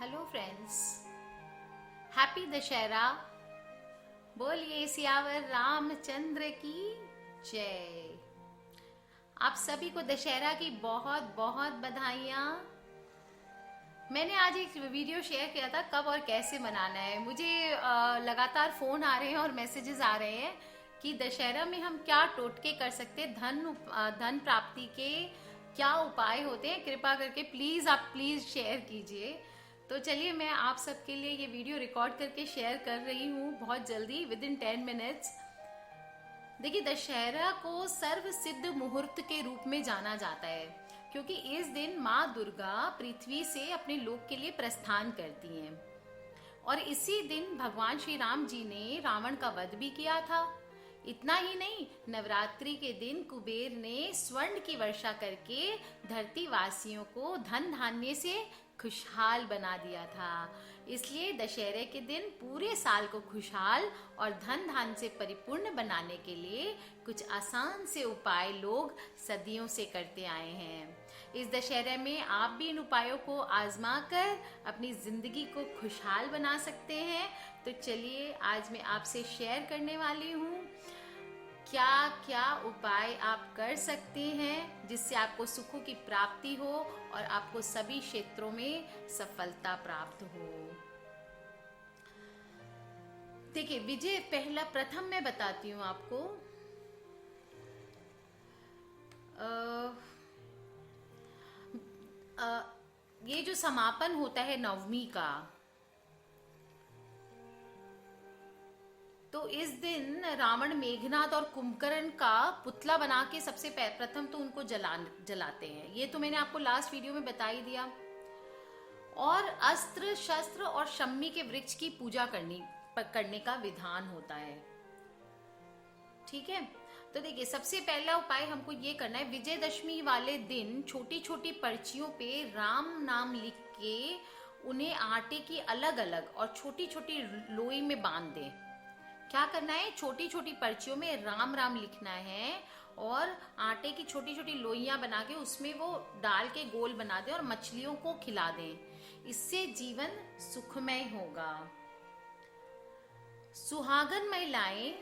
Hello friends, happy Dussehra. बोलिए सियावर रामचंद्र की जय। आप सभी को दशहरा की बहुत बहुत बधाइयाँ। मैंने आज एक वीडियो शेयर किया था कब और कैसे मनाना है। मुझे लगातार फोन आ रहे हैं और मैसेजेस आ रहे हैं कि दशहरा में हम क्या टोटके कर सकते हैं, धन प्राप्ति के क्या उपाय होते हैं। कृपा करके प्लीज शेयर कीजिए। तो चलिए, मैं आप सबके लिए ये वीडियो रिकॉर्ड करके शेयर कर रही हूँ बहुत जल्दी, विद इन 10 मिनट्स। देखिए, दशहरा को सर्व सिद्ध मुहूर्त के रूप में जाना जाता है क्योंकि इस दिन माँ दुर्गा पृथ्वी से अपने लोक के लिए प्रस्थान करती हैं और इसी दिन भगवान श्री राम जी ने रावण का वध भी किया था। इतना ही नहीं, नवरात्रि के दिन कुबेर ने स्वर्ण की वर्षा करके धरती वासियों को धन धान्य से खुशहाल बना दिया था। इसलिए दशहरे के दिन पूरे साल को खुशहाल और धन धान्य से परिपूर्ण बनाने के लिए कुछ आसान से उपाय लोग सदियों से करते आए हैं। इस दशहरे में आप भी इन उपायों को आजमा कर अपनी जिंदगी को खुशहाल बना सकते हैं। तो चलिए, आज मैं आपसे शेयर करने वाली हूँ क्या क्या उपाय आप कर सकते हैं जिससे आपको सुखों की प्राप्ति हो और आपको सभी क्षेत्रों में सफलता प्राप्त हो। देखिए, विजय प्रथम मैं बताती हूँ आपको। ये जो समापन होता है नवमी का, तो इस दिन रावण मेघनाद और कुंभकर्ण का पुतला बना के सबसे प्रथम तो उनको जलाते हैं। ये तो मैंने आपको लास्ट वीडियो में बता ही दिया। और अस्त्र शस्त्र और शम्मी के वृक्ष की पूजा करने का विधान होता है। ठीक है, तो देखिए, सबसे पहला उपाय हमको ये करना है, विजयदशमी वाले दिन छोटी छोटी पर्चियों पे राम नाम लिख के उन्हें आटे की अलग अलग और छोटी छोटी लोई में बांध दें। क्या करना है, छोटी छोटी पर्चियों में राम राम लिखना है और आटे की छोटी छोटी लोइयां बना के उसमें वो डाल के गोल बना दें और मछलियों को खिला दें। इससे जीवन सुखमय होगा। सुहागन महिलाएं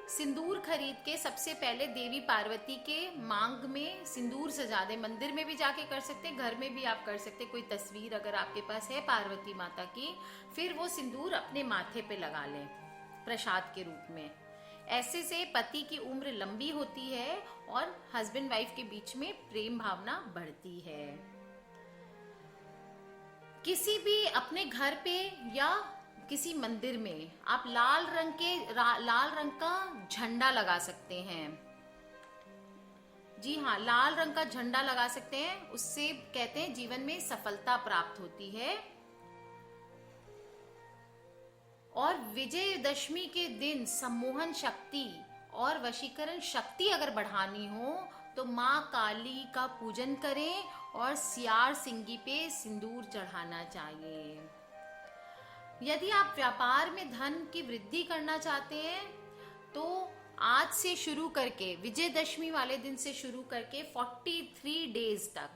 सिंदूर खरीद के सबसे पहले देवी पार्वती के मांग में सिंदूर सजा दे। मंदिर में भी जाके कर सकते, घर में भी आप कर सकते। कोई तस्वीर अगर आपके पास है पार्वती माता की, फिर वो सिंदूर अपने माथे पे लगा लें प्रसाद के रूप में। ऐसे से पति की उम्र लंबी होती है और हस्बैंड वाइफ के बीच में प्रेम भावना बढ़ती है। किसी भी अपने घर पे या किसी मंदिर में आप लाल रंग का झंडा लगा सकते हैं। जी हाँ, लाल रंग का झंडा लगा सकते हैं। उससे कहते हैं जीवन में सफलता प्राप्त होती है। और विजयदशमी के दिन सम्मोहन शक्ति और वशीकरण शक्ति अगर बढ़ानी हो तो माँ काली का पूजन करें और सियार सिंगी पे सिंदूर चढ़ाना चाहिए। यदि आप व्यापार में धन की वृद्धि करना चाहते हैं तो आज से शुरू करके, विजयदशमी वाले दिन से शुरू करके 43 डेज तक,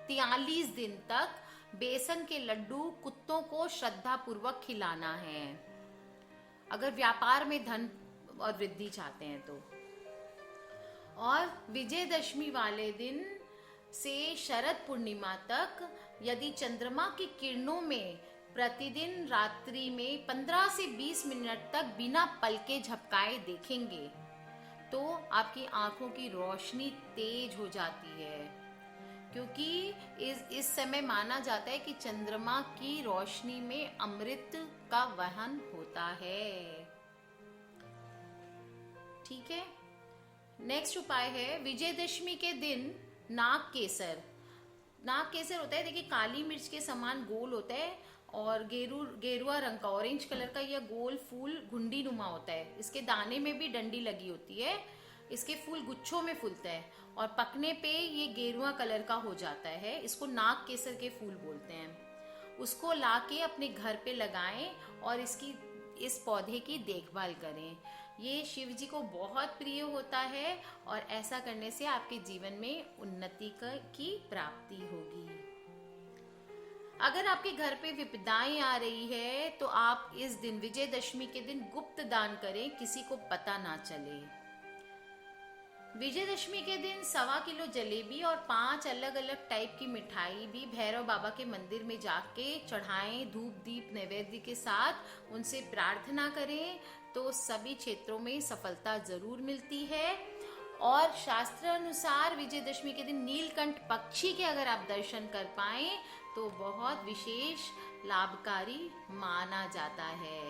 43 दिन तक बेसन के लड्डू कुत्तों को श्रद्धा पूर्वक खिलाना है, अगर व्यापार में धन और वृद्धि चाहते हैं तो। और विजयदशमी वाले दिन से शरद पूर्णिमा तक यदि चंद्रमा की किरणों में प्रतिदिन रात्रि में 15 से 20 मिनट तक बिना पलके झपकाए देखेंगे तो आपकी आंखों की रोशनी तेज हो जाती है, क्योंकि इस समय माना जाता है कि चंद्रमा की रोशनी में अमृत का वहन होता है। ठीक है, नेक्स्ट उपाय है विजयदशमी के दिन नाग केसर। नाग केसर होता है, देखिए, काली मिर्च के समान गोल होता है और गेरुआ रंग का, ऑरेंज कलर का यह गोल फूल घुंडी नुमा होता है। इसके दाने में भी डंडी लगी होती है। इसके फूल गुच्छों में फूलते हैं और पकने पे ये गेरुआ कलर का हो जाता है। इसको नाग केसर के फूल बोलते हैं। उसको लाके अपने घर पे लगाएं और इस पौधे की देखभाल करें। ये शिव जी को बहुत प्रिय होता है और ऐसा करने से आपके जीवन में उन्नति की प्राप्ति होगी। अगर आपके घर पे विपदाएं आ रही है तो आप इस दिन विजयदशमी के दिन गुप्त दान करें, किसी को पता ना चले। विजयदशमी के दिन 1.25 किलो जलेबी और 5 अलग अलग टाइप की मिठाई भी भैरव बाबा के मंदिर में जाके चढ़ाएं, धूप दीप नैवेद्य के साथ उनसे प्रार्थना करें तो सभी क्षेत्रों में सफलता जरूर मिलती है। और शास्त्र अनुसार विजयदशमी के दिन नीलकंठ पक्षी के अगर आप दर्शन कर पाएं तो बहुत विशेष लाभकारी माना जाता है।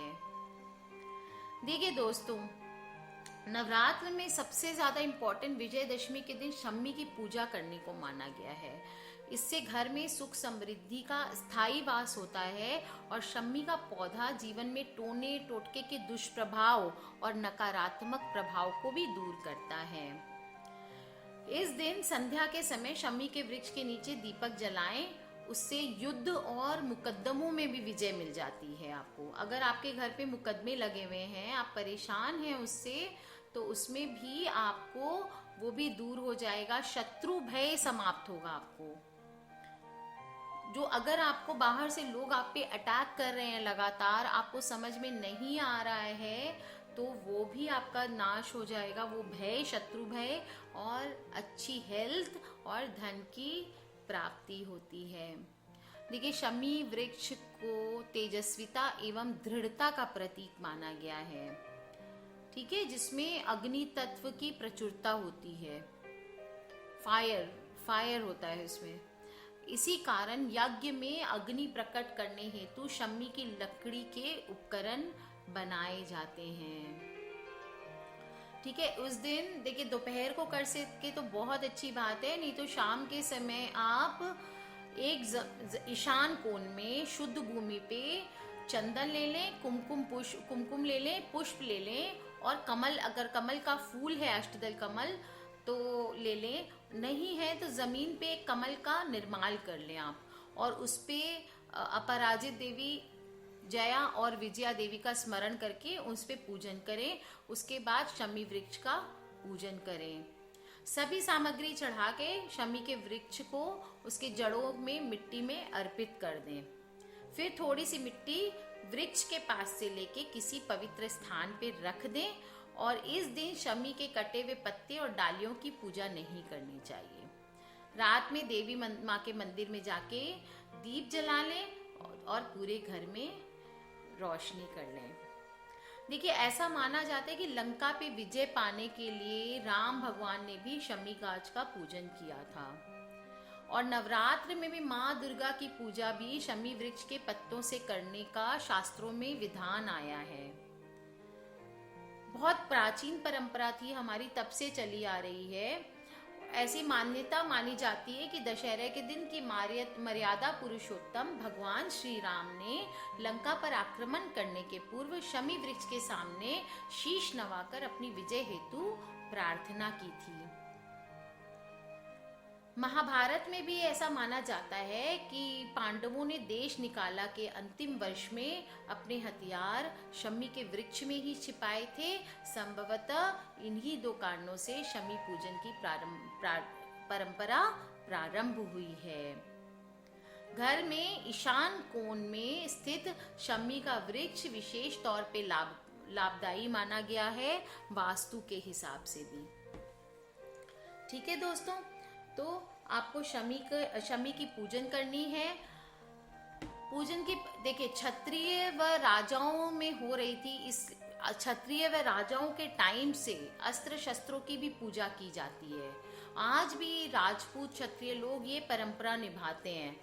देखिए दोस्तों, नवरात्र में सबसे ज्यादा इम्पोर्टेंट विजयदशमी के दिन शम्मी की पूजा करने को माना गया है। इससे घर में सुख समृद्धि का स्थायी वास होता है और शम्मी का पौधा जीवन में टोने टोटके के दुष्प्रभाव और नकारात्मक प्रभाव को भी दूर करता है। इस दिन संध्या के समय शम्मी के वृक्ष के नीचे दीपक जलाएं, उससे युद्ध और मुकदमों में भी विजय मिल जाती है आपको। अगर आपके घर पे मुकदमे लगे हुए हैं, आप परेशान हैं उससे, तो उसमें भी आपको वो भी दूर हो जाएगा, शत्रु भय समाप्त होगा आपको। जो अगर आपको बाहर से लोग आप पे अटैक कर रहे हैं लगातार, आपको समझ में नहीं आ रहा है, तो वो भी आपका नाश हो जाएगा, वो भय, शत्रु भय, और अच्छी हेल्थ और धन की प्राप्ति होती है। देखिए, शमी वृक्ष को तेजस्विता एवं दृढ़ता का प्रतीक माना गया है, ठीक है, जिसमें अग्नि तत्व की प्रचुरता होती है, फायर होता है इसमें। इसी कारण यज्ञ में अग्नि प्रकट करने हेतु शमी की लकड़ी के उपकरण बनाए जाते हैं, ठीक है। उस दिन देखिए दोपहर को कर सके तो बहुत अच्छी बात है, नहीं तो शाम के समय आप एक ईशान कोण में शुद्ध भूमि पे चंदन ले लें, कुमकुम ले लें, पुष्प ले लें, और कमल, अगर कमल का फूल है, अष्टदल कमल, तो ले लें, नहीं है तो जमीन पे एक कमल का निर्माल कर लें आप, और उस पे अपराजित देवी जया और विजया देवी का स्मरण करके उस पे पूजन करें। उसके बाद शमी वृक्ष का पूजन करें। सभी सामग्री चढ़ा के शमी के वृक्ष को उसके जड़ों में मिट्टी में अर्पित कर दें। फिर थोड़ी सी मिट्टी वृक्ष के पास से लेके किसी पवित्र स्थान पे रख दें, और इस दिन शमी के कटे हुए पत्ते और डालियों की पूजा नहीं करनी चाहिए। रात में देवी माँ के मंदिर में जाके दीप जला लें और पूरे घर में रोशनी कर लें। देखिए, ऐसा माना जाता है कि लंका पे विजय पाने के लिए राम भगवान ने भी शमी गाछ का पूजन किया था, और नवरात्र में भी माँ दुर्गा की पूजा भी शमी वृक्ष के पत्तों से करने का शास्त्रों में विधान आया है। बहुत प्राचीन परंपरा थी हमारी, तब से चली आ रही है। ऐसी मान्यता मानी जाती है कि दशहरे के दिन की मर्यादा पुरुषोत्तम भगवान श्री राम ने लंका पर आक्रमण करने के पूर्व शमी वृक्ष के सामने शीश नवाकर अपनी विजय हेतु प्रार्थना की थी। महाभारत में भी ऐसा माना जाता है कि पांडवों ने देश निकाला के अंतिम वर्ष में अपने हथियार शमी के वृक्ष में ही छिपाए थे। संभवतः इन्हीं दो कारणों से शमी पूजन की परंपरा प्रारंभ हुई है। घर में ईशान कोण में स्थित शमी का वृक्ष विशेष तौर पे लाभदायी माना गया है, वास्तु के हिसाब से भी। ठीक है दोस्तों, तो आपको शमी की पूजन करनी है। पूजन की देखिए क्षत्रिय व राजाओं में हो रही थी, इस क्षत्रिय व राजाओं के टाइम से अस्त्र शस्त्रों की भी पूजा की जाती है। आज भी राजपूत क्षत्रिय लोग ये परंपरा निभाते हैं।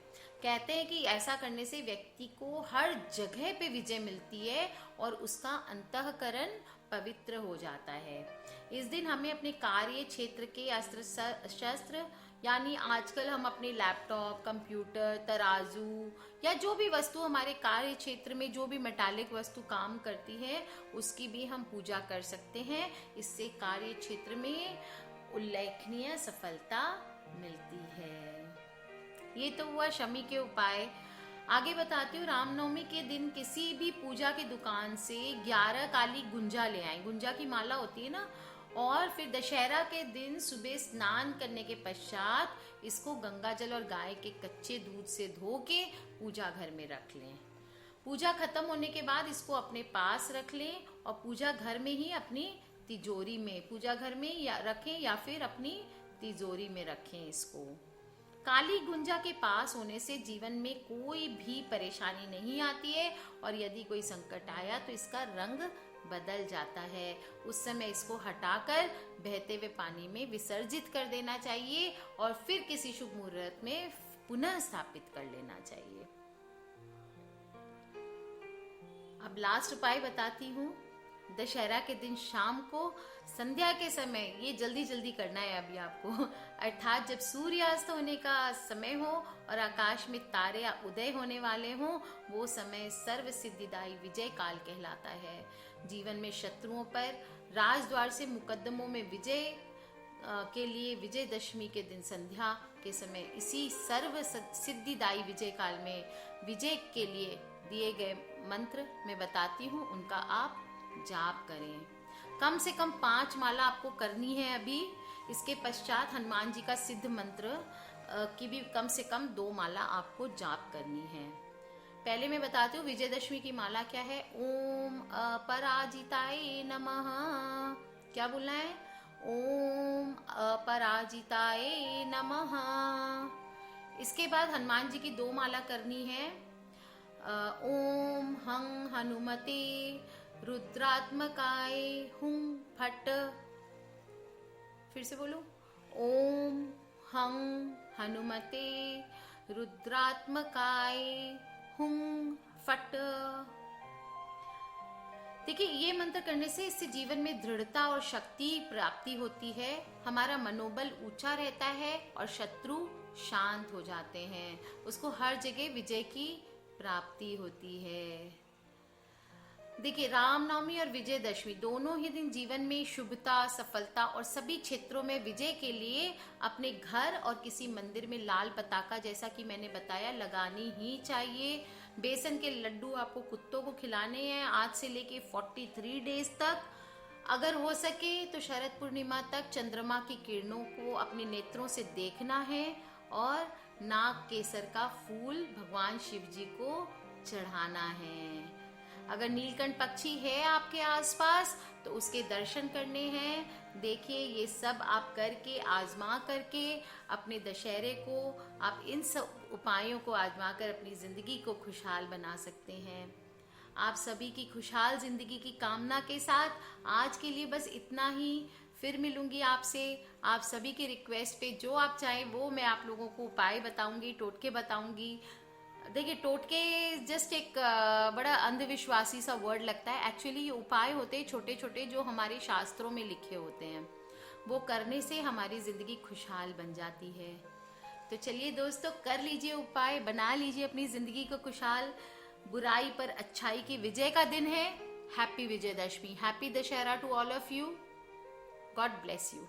कहते हैं कि ऐसा करने से व्यक्ति को हर जगह पे विजय मिलती है और उसका अंतःकरण पवित्र हो जाता है। इस दिन हमें अपने कार्य क्षेत्र के अस्त्र शस्त्र, यानी आजकल हम अपने लैपटॉप, कंप्यूटर, तराजू या जो भी वस्तु हमारे कार्य क्षेत्र में जो भी मेटालिक वस्तु काम करती है उसकी भी हम पूजा कर सकते हैं। इससे कार्य क्षेत्र में उल्लेखनीय सफलता मिलती है। ये तो हुआ शमी के उपाय। आगे बताती हूँ, रामनवमी के दिन किसी भी पूजा की दुकान से 11 काली गुंजा ले आए। गुंजा की माला होती है ना, और फिर दशहरा के दिन सुबह स्नान करने के पश्चात इसको गंगा जल और गाय के कच्चे दूध से धो के पूजा घर में रख लें। पूजा खत्म होने के बाद इसको अपने पास रख लें और पूजा घर में ही अपनी तिजोरी में, पूजा घर में या रखें या फिर अपनी तिजोरी में रखें इसको। काली गुंजा के पास होने से जीवन में कोई भी परेशानी नहीं आती है और यदि कोई संकट आया तो इसका रंग बदल जाता है। उस समय इसको हटाकर बहते हुए पानी में विसर्जित कर देना चाहिए और फिर किसी शुभ मुहूर्त में पुनः स्थापित कर लेना चाहिए। अब लास्ट उपाय बताती हूँ। दशहरा के दिन शाम को संध्या के समय, ये जल्दी जल्दी करना है अभी आपको, अर्थात जब सूर्यास्त होने का समय हो और आकाश में तारे उदय होने वाले हों, वो समय सर्व सिद्धिदायी विजय काल कहलाता है। जीवन में शत्रुओं पर, राजद्वार से मुकदमों में विजय के लिए विजयदशमी के दिन संध्या के समय इसी सर्व सिद्धिदायी विजय काल में विजय के लिए दिए गए मंत्र मैं बताती हूँ, उनका आप जाप करें। कम से कम 5 माला आपको करनी है अभी। इसके पश्चात हनुमान जी का सिद्ध मंत्र की भी कम से कम 2 माला आपको जाप करनी है। पहले मैं बताती हूँ विजयदशमी की माला क्या है। ओम अपराजिताय नमः। क्या बोलना है? ओम अपराजिताय नमः। इसके बाद हनुमान जी की 2 माला करनी है। ओम हं हनुमते रुद्रात्मकाय हुं फट। फिर से बोलो, ओम हं हनुमते रुद्रात्मकाय हुं फट। देखिए, ये मंत्र करने से इससे जीवन में दृढ़ता और शक्ति प्राप्ति होती है, हमारा मनोबल ऊंचा रहता है और शत्रु शांत हो जाते हैं, उसको हर जगह विजय की प्राप्ति होती है। देखिए, रामनवमी और विजयदशमी दोनों ही दिन जीवन में शुभता, सफलता और सभी क्षेत्रों में विजय के लिए अपने घर और किसी मंदिर में लाल पताका, जैसा कि मैंने बताया, लगानी ही चाहिए। बेसन के लड्डू आपको कुत्तों को खिलाने हैं आज से लेके 43 डेज तक। अगर हो सके तो शरद पूर्णिमा तक चंद्रमा की किरणों को अपने नेत्रों से देखना है और नाग केसर का फूल भगवान शिव जी को चढ़ाना है। अगर नीलकंठ पक्षी है आपके आसपास तो उसके दर्शन करने हैं। देखिए, ये सब आप करके, आजमा करके अपने दशहरे को, आप इन सब उपायों को आजमा कर अपनी जिंदगी को खुशहाल बना सकते हैं। आप सभी की खुशहाल जिंदगी की कामना के साथ आज के लिए बस इतना ही। फिर मिलूंगी आपसे। आप सभी की रिक्वेस्ट पे जो आप चाहें वो मैं आप लोगों को उपाय बताऊंगी, टोटके बताऊंगी। देखिए, टोटके जस्ट एक बड़ा अंधविश्वासी सा वर्ड लगता है। एक्चुअली ये उपाय होते हैं छोटे छोटे जो हमारे शास्त्रों में लिखे होते हैं, वो करने से हमारी जिंदगी खुशहाल बन जाती है। तो चलिए दोस्तों, कर लीजिए उपाय, बना लीजिए अपनी जिंदगी को खुशहाल। बुराई पर अच्छाई की विजय का दिन है। Happy Vijayadashami, happy Dussehra to all of you. God bless you.